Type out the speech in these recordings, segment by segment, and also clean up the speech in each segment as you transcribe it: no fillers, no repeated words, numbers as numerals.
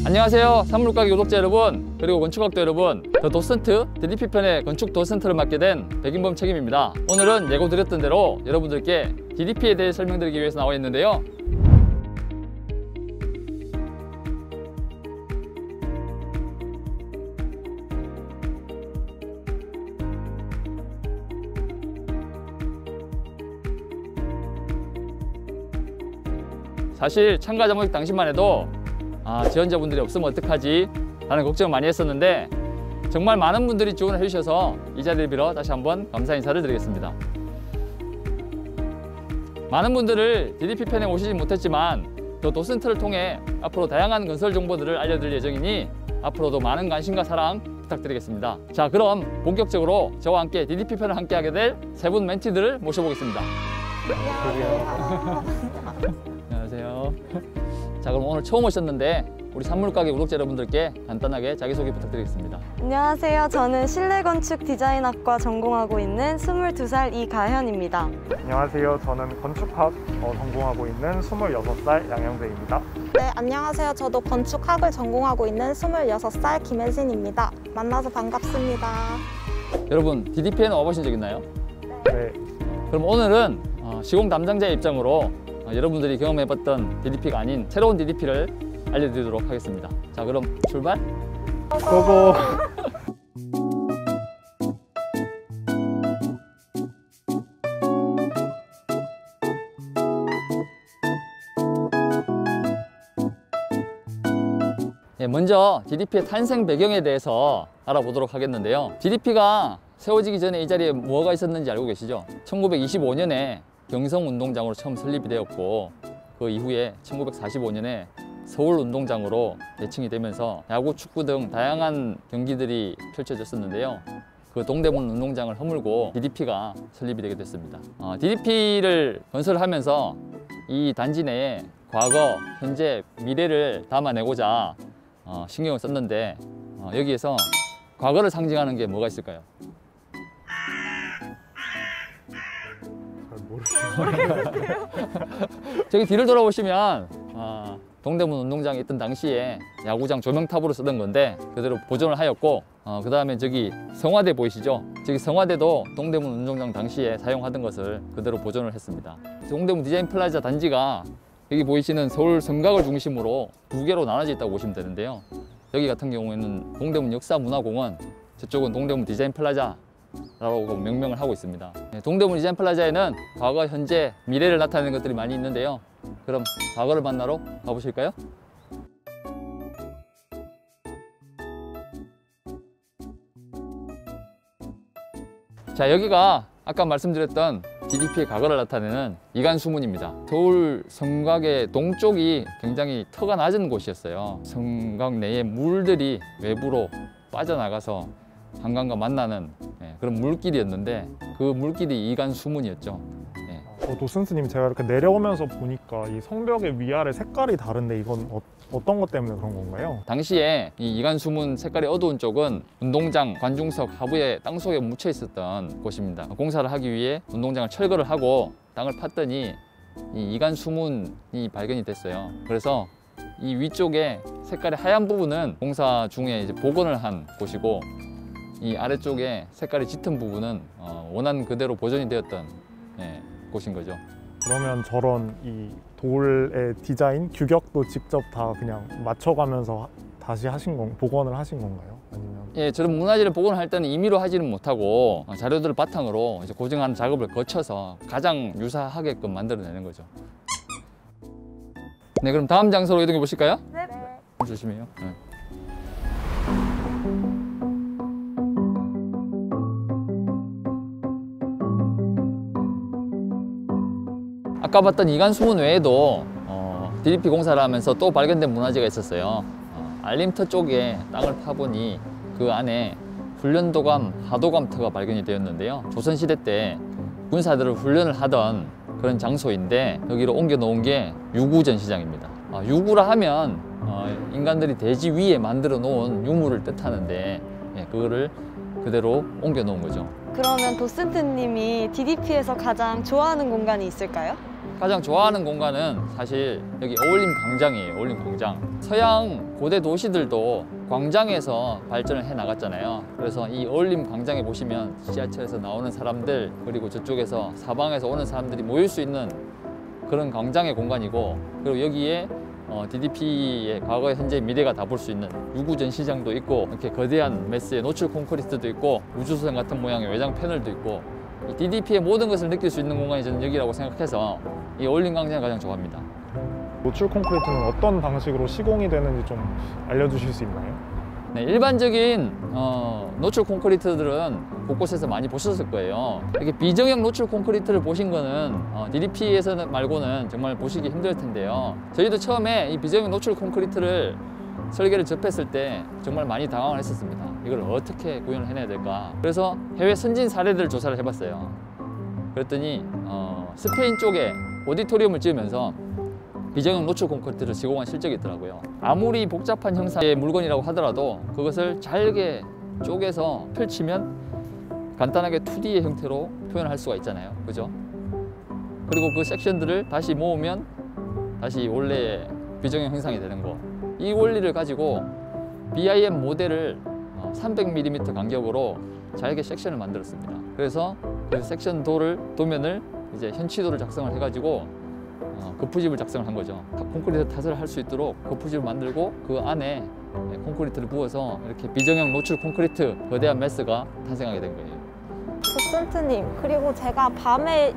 안녕하세요. 산물가게 구독자 여러분, 그리고 건축학도 여러분, 더 도슨트 DDP편의 건축 도슨트를 맡게 된 백인범 책임입니다. 오늘은 예고드렸던 대로 여러분들께 DDP에 대해 설명드리기 위해서 나와 있는데요. 사실 참가 자격 당시만 해도 지원자분들이 없으면 어떡하지 라는 걱정을 많이 했었는데 정말 많은 분들이 지원을 해주셔서 이 자리를 빌어 다시 한번 감사 인사를 드리겠습니다. 많은 분들을 DDP편에 오시지 못했지만 더 도슨트를 통해 앞으로 다양한 건설 정보들을 알려드릴 예정이니 앞으로도 많은 관심과 사랑 부탁드리겠습니다. 자, 그럼 본격적으로 저와 함께 DDP편을 함께하게 될 세 분 멘티들을 모셔보겠습니다. 안녕하세요. 자, 그럼 오늘 처음 오셨는데 우리 산물가게 구독자 여러분들께 간단하게 자기소개 부탁드리겠습니다. 안녕하세요. 저는 실내건축 디자인학과 전공하고 있는 22살 이가현입니다. 안녕하세요. 저는 건축학 전공하고 있는 26살 양영재입니다. 네, 안녕하세요. 저도 건축학을 전공하고 있는 26살 김혜진입니다. 만나서 반갑습니다. 여러분, DDP에는 와보신 적 있나요? 네. 그럼 오늘은 시공 담당자의 입장으로 여러분들이 경험해봤던 DDP가 아닌 새로운 DDP를 알려드리도록 하겠습니다. 자, 그럼 출발! 고고! 먼저 DDP의 탄생 배경에 대해서 알아보도록 하겠는데요. DDP가 세워지기 전에 이 자리에 뭐가 있었는지 알고 계시죠? 1925년에 경성운동장으로 처음 설립이 되었고 그 이후에 1945년에 서울운동장으로 대칭이 되면서 야구, 축구 등 다양한 경기들이 펼쳐졌었는데요. 그 동대문 운동장을 허물고 DDP가 설립이 되게 됐습니다. DDP를 건설하면서 이 단지 내에 과거, 현재, 미래를 담아내고자 신경을 썼는데 여기에서 과거를 상징하는 게 뭐가 있을까요? 저기 뒤를 돌아보시면 동대문 운동장에 있던 당시에 야구장 조명탑으로 쓰던 건데 그대로 보존을 하였고 그 다음에 저기 성화대 보이시죠? 저기 성화대도 동대문 운동장 당시에 사용하던 것을 그대로 보존을 했습니다. 동대문 디자인 플라자 단지가 여기 보이시는 서울 성곽을 중심으로 두 개로 나눠져 있다고 보시면 되는데요. 여기 같은 경우에는 동대문 역사문화공원, 저쪽은 동대문 디자인 플라자 라고 명명을 하고 있습니다. 동대문 디자인 플라자에는 과거, 현재, 미래를 나타내는 것들이 많이 있는데요. 그럼 과거를 만나러 가보실까요? 자, 여기가 아까 말씀드렸던 DDP의 과거를 나타내는 이간수문입니다. 서울 성곽의 동쪽이 굉장히 터가 낮은 곳이었어요. 성곽 내에 물들이 외부로 빠져나가서 한강과 만나는 그런 물길이었는데 그 물길이 이간수문이었죠. 도슨트님, 제가 이렇게 내려오면서 보니까 이 성벽의 위아래 색깔이 다른데 이건 어떤 것 때문에 그런 건가요? 당시에 이 이간수문 색깔이 어두운 쪽은 운동장, 관중석 하부에 땅속에 묻혀 있었던 곳입니다. 공사를 하기 위해 운동장을 철거를 하고 땅을 팠더니 이 이간수문이 발견이 됐어요. 그래서 이 위쪽에 색깔이 하얀 부분은 공사 중에 이제 복원을 한 곳이고 이 아래쪽에 색깔이 짙은 부분은 원한 그대로 보존이 되었던 곳인 거죠. 그러면 저런 이 돌의 디자인, 규격도 직접 다 그냥 맞춰가면서 다시 복원을 하신 건가요? 아니면? 저런 문화재를 복원할 때는 임의로 하지는 못하고 자료들을 바탕으로 이제 고증하는 작업을 거쳐서 가장 유사하게끔 만들어내는 거죠. 네, 그럼 다음 장소로 이동해 보실까요? 네. 조심해요. 네. 아까 봤던 이간수문 외에도 DDP 공사를 하면서 또 발견된 문화재가 있었어요. 알림터 쪽에 땅을 파보니 그 안에 훈련도감, 하도감터가 발견이 되었는데요. 조선시대 때 군사들을 훈련을 하던 그런 장소인데 여기로 옮겨 놓은 게 유구 전시장입니다. 유구라 하면 인간들이 대지 위에 만들어 놓은 유물을 뜻하는데 그거를 그대로 옮겨 놓은 거죠. 그러면 도슨트님이 DDP에서 가장 좋아하는 공간이 있을까요? 가장 좋아하는 공간은 사실 여기 어울림 광장이에요. 어울림 광장. 서양 고대 도시들도 광장에서 발전을 해 나갔잖아요. 그래서 이 어울림 광장에 보시면 지하철에서 나오는 사람들, 그리고 저쪽에서 사방에서 오는 사람들이 모일 수 있는 그런 광장의 공간이고, 그리고 여기에 DDP의 과거, 현재, 미래가 다 볼 수 있는 유구 전시장도 있고, 이렇게 거대한 메스의 노출 콘크리트도 있고, 우주선 같은 모양의 외장 패널도 있고, 이 DDP의 모든 것을 느낄 수 있는 공간이 저는 여기라고 생각해서 이 어울림 광장을 가장 좋아합니다. 노출 콘크리트는 어떤 방식으로 시공이 되는지 좀 알려주실 수 있나요? 네, 일반적인 노출 콘크리트들은 곳곳에서 많이 보셨을 거예요. 이렇게 비정형 노출 콘크리트를 보신 거는 DDP에서 말고는 정말 보시기 힘들 텐데요. 저희도 처음에 이 비정형 노출 콘크리트를 설계를 접했을 때 정말 많이 당황을 했었습니다. 이걸 어떻게 구현을 해내야 될까. 그래서 해외 선진 사례들 조사를 해봤어요. 그랬더니 스페인 쪽에 오디토리움을 지으면서 비정형 노출 콘크리트를 시공한 실적이 있더라고요. 아무리 복잡한 형상의 물건이라고 하더라도 그것을 잘게 쪼개서 펼치면 간단하게 2D의 형태로 표현할 수가 있잖아요. 그죠? 그리고 그 섹션들을 다시 모으면 다시 원래의 비정형 형상이 되는 거. 이 원리를 가지고 BIM 모델을 300mm 간격으로 잘게 섹션을 만들었습니다. 그래서 그 섹션 도면을 이제 현치도를 작성을 해가지고 거푸집을 작성을 한 거죠. 콘크리트 탓을 할 수 있도록 거푸집을 만들고 그 안에 콘크리트를 부어서 이렇게 비정형 노출 콘크리트 거대한 메스가 탄생하게 된 거예요. 도슨트님, 그리고 제가 밤에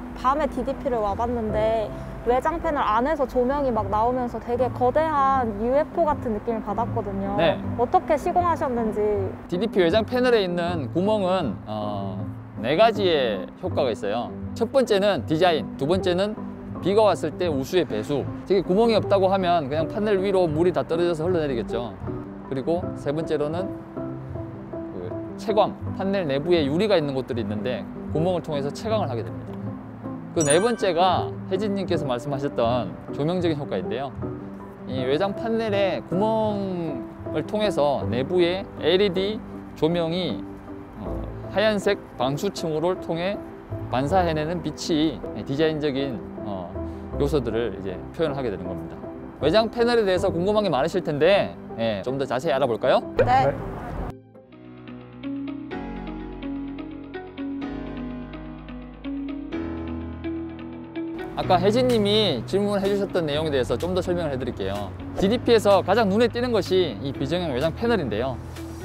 DDP를 와봤는데 외장 패널 안에서 조명이 막 나오면서 되게 거대한 UFO 같은 느낌을 받았거든요. 네. 어떻게 시공하셨는지. DDP 외장 패널에 있는 구멍은 4가지의 효과가 있어요. 첫 번째는 디자인, 두 번째는 비가 왔을 때 우수의 배수. 되게 구멍이 없다고 하면 그냥 판넬 위로 물이 다 떨어져서 흘러내리겠죠. 그리고 세 번째로는 그 채광, 판넬 내부에 유리가 있는 곳들이 있는데 구멍을 통해서 채광을 하게 됩니다. 그 네 번째가 혜진님께서 말씀하셨던 조명적인 효과인데요. 이 외장 판넬의 구멍을 통해서 내부에 LED 조명이 하얀색 방수층으로를 통해 반사해내는 빛이 디자인적인 요소들을 이제 표현하게 되는 겁니다. 외장 패널에 대해서 궁금한 게 많으실 텐데 좀 더 자세히 알아볼까요? 네. 아까 혜진님이 질문해 주셨던 내용에 대해서 좀 더 설명을 해드릴게요. DDP에서 가장 눈에 띄는 것이 이 비정형 외장 패널인데요.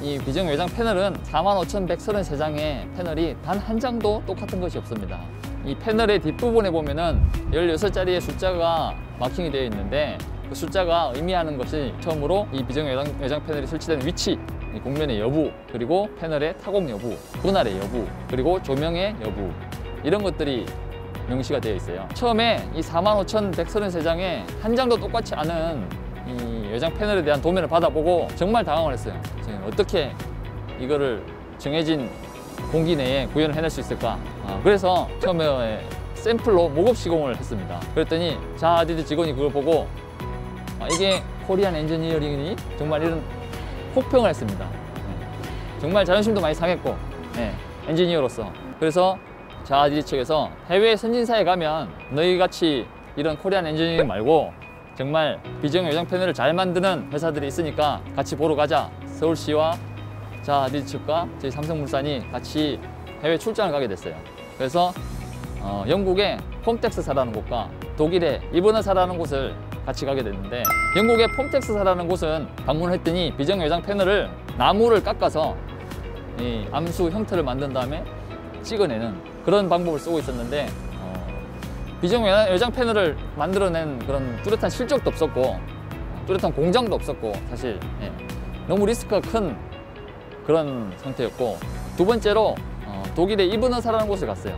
이 비정형 외장 패널은 45,133장의 패널이 단 한 장도 똑같은 것이 없습니다. 이 패널의 뒷부분에 보면은 16자리의 숫자가 마킹이 되어 있는데 그 숫자가 의미하는 것이 처음으로 이 비정형 외장 패널이 설치되는 위치, 이 곡면의 여부, 그리고 패널의 타공 여부, 분할의 여부, 그리고 조명의 여부, 이런 것들이 명시가 되어 있어요. 처음에 이 45,133장에 한 장도 똑같지 않은 이 외장 패널에 대한 도면을 받아보고 정말 당황을 했어요. 어떻게 이거를 정해진 공기 내에 구현을 해낼 수 있을까? 그래서 처음에 샘플로 모급 시공을 했습니다. 그랬더니 자디드 직원이 그걸 보고 이게 코리안 엔지니어링이니? 정말 이런 혹평을 했습니다. 정말 자존심도 많이 상했고 엔지니어로서. 그래서 자디드 측에서 해외 선진사에 가면 너희같이 이런 코리안 엔지니어링 말고 정말 비정형 외장 패널을 잘 만드는 회사들이 있으니까 같이 보러 가자. 서울시와 자디드 측과 저희 삼성물산이 같이 해외 출장을 가게 됐어요. 그래서 영국의 폼텍스사라는 곳과 독일의 이브너사라는 곳을 같이 가게 됐는데, 영국의 폼텍스사라는 곳은 방문을 했더니 비정형 외장 패널을 나무를 깎아서 이 암수 형태를 만든 다음에 찍어내는 그런 방법을 쓰고 있었는데, 비정형 외장 패널을 만들어낸 그런 뚜렷한 실적도 없었고 뚜렷한 공장도 없었고 사실 너무 리스크가 큰 그런 상태였고, 두 번째로 독일의 이브너사라는 곳을 갔어요.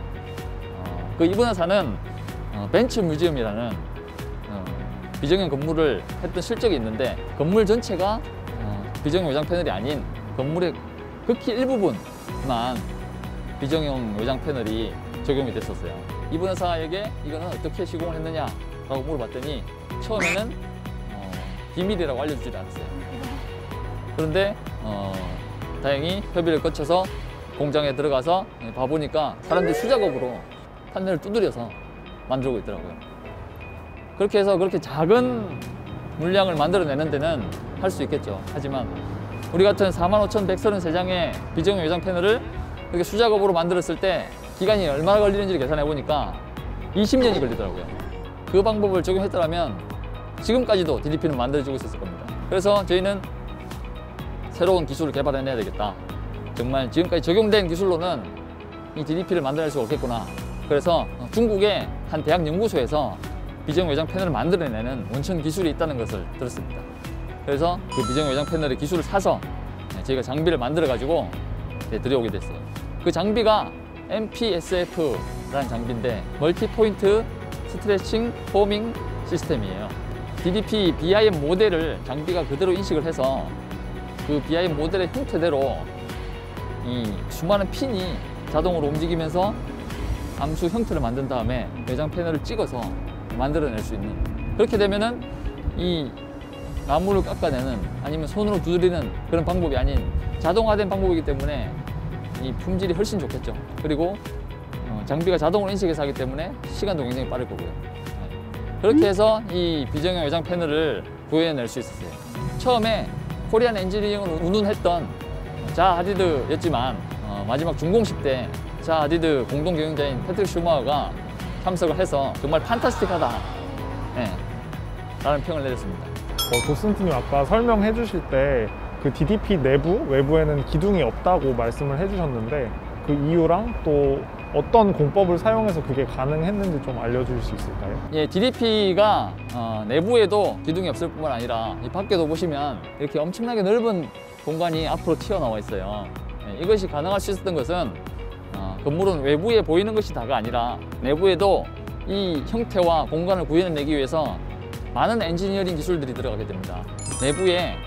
그 이브너사는 벤츠 뮤지엄이라는 비정형 건물을 했던 실적이 있는데, 건물 전체가 비정형 외장 패널이 아닌 건물의 극히 일부분만 비정형 외장 패널이 적용이 됐었어요. 이브너사에게 이거는 어떻게 시공을 했느냐라고 물어봤더니 처음에는 비밀이라고 알려주지 않았어요. 그런데 다행히 협의를 거쳐서 공장에 들어가서 봐보니까 사람들이 수작업으로 판넬을 두드려서 만들고 있더라고요. 그렇게 해서 그렇게 작은 물량을 만들어내는 데는 할 수 있겠죠. 하지만 우리 같은 45,133장의 비정형 외장 패널을 이렇게 수작업으로 만들었을 때 기간이 얼마나 걸리는지를 계산해 보니까 20년이 걸리더라고요. 그 방법을 적용했더라면 지금까지도 DDP는 만들어지고 있었을 겁니다. 그래서 저희는 새로운 기술을 개발해내야 되겠다. 정말 지금까지 적용된 기술로는 이 DDP를 만들어낼 수가 없겠구나. 그래서 중국의 한 대학 연구소에서 비정 외장 패널을 만들어내는 원천 기술이 있다는 것을 들었습니다. 그래서 그 비정 외장 패널의 기술을 사서 저희가 장비를 만들어 가지고 들여오게 됐어요. 그 장비가 MPSF라는 장비인데 멀티 포인트 스트레칭 포밍 시스템이에요. DDP BIM 모델을 장비가 그대로 인식을 해서 그 BIM 모델의 형태대로 이 수많은 핀이 자동으로 움직이면서 암수 형태를 만든 다음에 외장 패널을 찍어서 만들어낼 수 있는, 그렇게 되면은 이 나무를 깎아내는 아니면 손으로 두드리는 그런 방법이 아닌 자동화된 방법이기 때문에 이 품질이 훨씬 좋겠죠. 그리고 장비가 자동으로 인식해서 하기 때문에 시간도 굉장히 빠를 거고요. 그렇게 해서 이 비정형 외장 패널을 구해낼 수 있었어요. 처음에 코리안 엔지니어링을 운운했던 자하 하디드였지만 마지막 준공식 때 자하 하디드 공동 경영자인 패트릭 슈마허가 참석을 해서 정말 판타스틱하다 라는 평을 내렸습니다. 도슨트님 아까 설명해 주실 때 그 DDP 내부, 외부에는 기둥이 없다고 말씀을 해주셨는데 그 이유랑 또 어떤 공법을 사용해서 그게 가능했는지 좀 알려주실 수 있을까요? 예, DDP가 내부에도 기둥이 없을 뿐만 아니라 이 밖에도 보시면 이렇게 엄청나게 넓은 공간이 앞으로 튀어나와 있어요. 예, 이것이 가능할 수 있었던 것은 건물은 외부에 보이는 것이 다가 아니라 내부에도 이 형태와 공간을 구현해내기 위해서 많은 엔지니어링 기술들이 들어가게 됩니다. 내부에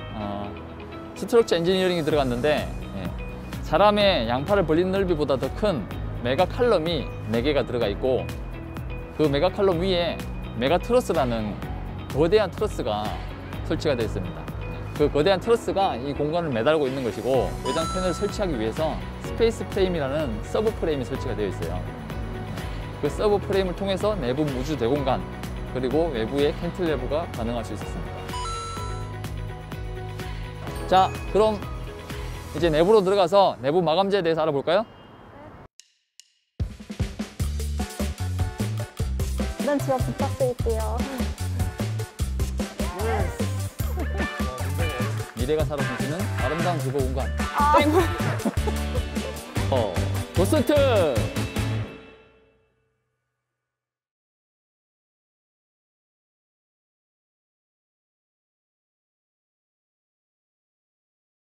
스트럭처 엔지니어링이 들어갔는데 사람의 양팔을 벌리는 넓이보다 더 큰 메가 칼럼이 4개가 들어가 있고 그 메가 칼럼 위에 메가 트러스라는 거대한 트러스가 설치가 되어 있습니다. 그 거대한 트러스가 이 공간을 매달고 있는 것이고 외장 패널을 설치하기 위해서 스페이스 프레임이라는 서브 프레임이 설치가 되어 있어요. 그 서브 프레임을 통해서 내부 무주 대공간 그리고 외부의 캔틸레버가 가능할 수 있었습니다. 자, 그럼 이제 내부로 들어가서 내부 마감재에 대해서 알아볼까요? 난 지역 부탁드릴게요. 미래가 살아 숨쉬는 아름다운 주거 공간. 도슨트!